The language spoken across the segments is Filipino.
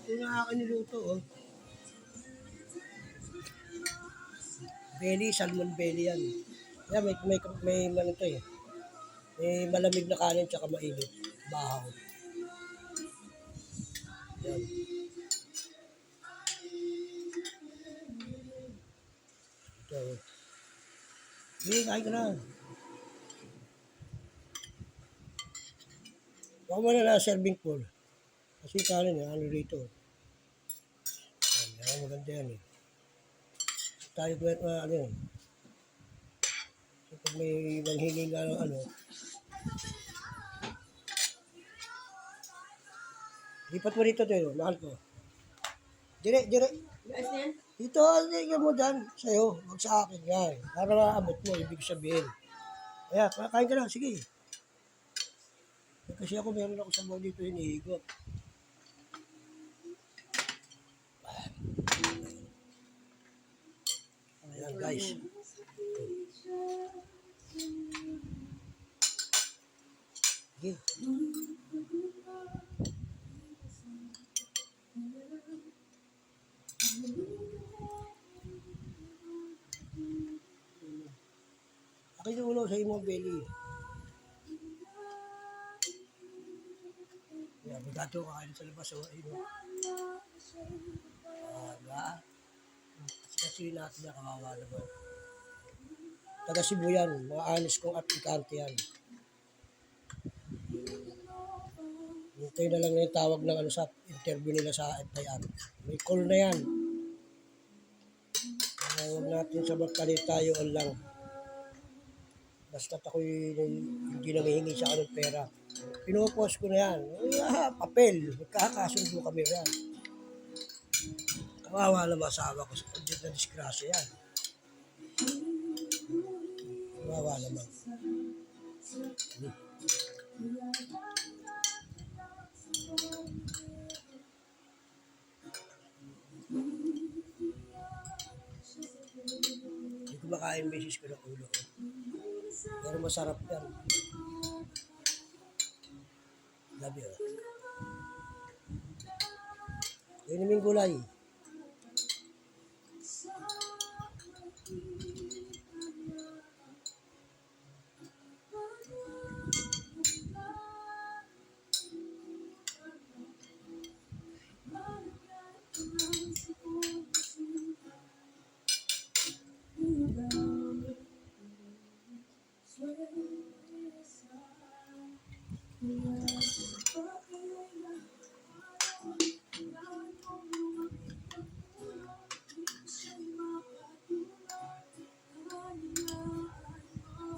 Ito yung akin niluto, oh. Belly, salmon belly yan. Yan, may ano to eh. May malamig na kanin tsaka mainit. Bahaw. Yan. Ito. Hindi, kain ka na. Baka mo na serving pool. Kasi kanin, ano rito. Yan, maganda yan eh. Tayo ano yun. So, pag may manghingi nga ng ano, lipat mo rito tayo, mahal ko. Dire. Dito, hindi mo dyan, sa'yo, wag sa akin. Yan, para maabot mo, ibig sabihin. Kaya, kain ka na, sige. Kasi ako, meron ako sa mga dito hinihigot. Ayan, guys. Sige. Akin yung ulo sa imong belly. Yan, bigato kakain sa labas. So, kasi natin na kawawa naman. Taga Cebu yan, mga anis kong aplikante yan. Hintay na lang yung tawag ng ano sa interview nila sa FIR. May call na yan. Huwag natin sa magpalit tayo lang. Basta ako'y hindi nangihingi sa kanong pera. Pinupost ko na yan. Papel. Magkakasundo kami yan. Kawawa na masawa ko sa kanya na disgrasya yan. Kawawa naman. Hindi ko makain beses ko ng ulo. Pero masarap yan. Labi o. Yung naming gulay.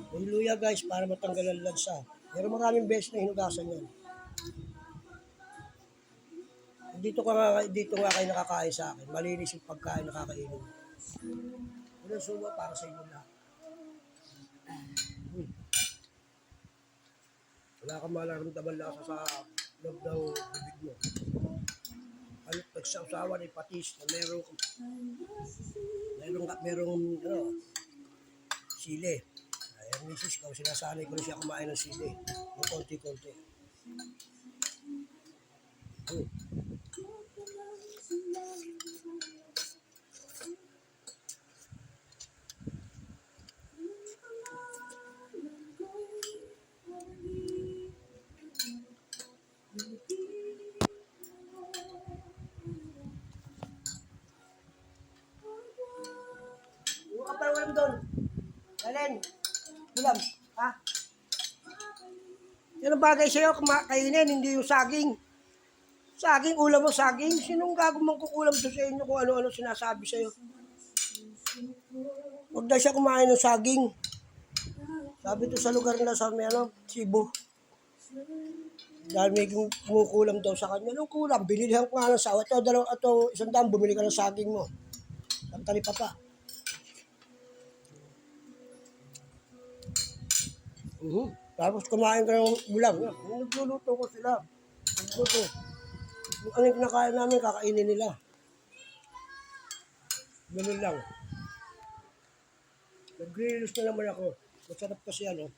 May luya guys para matanggal ang lansa. Pero maraming beses na hinugasan yan. Dito nga kayo nakakain sa akin. Malinis yung pagkain nakakainin. Walang suwa para sa inyo lahat. Wala kang malaramdaman lasa sa loob ng bibig mo. Ano, nagsawsawan ay patis na merong sili. Ayan, misis ko, sinasanay ko na siya kumain ng sili. Ng konti-konti. Yung kapal walang doon. Galen. Ulam. Ha? Yan ang bagay sa'yo, kainin, hindi yung saging. Saging, ulam mo saging. Sinong gago mangkukulam doon sa inyo kung ano-ano sinasabi sa'yo? Huwag na siya kumain ng saging. Sabi to sa lugar nila sa Cebu. Dahil may kumukulam daw sa kanya. Anong kulam? Binilihan ko nga ng sawa. Ito, 100, bumili ka ng saging mo. Tantali pa pa. Tapos kumain ka ng ulam. Nagluluto ko sila. Nagluluto. Ano yung kinakain namin, kakainin nila. Ganun lang. Nag-grills na naman ako. Masarap kasi yan, oh.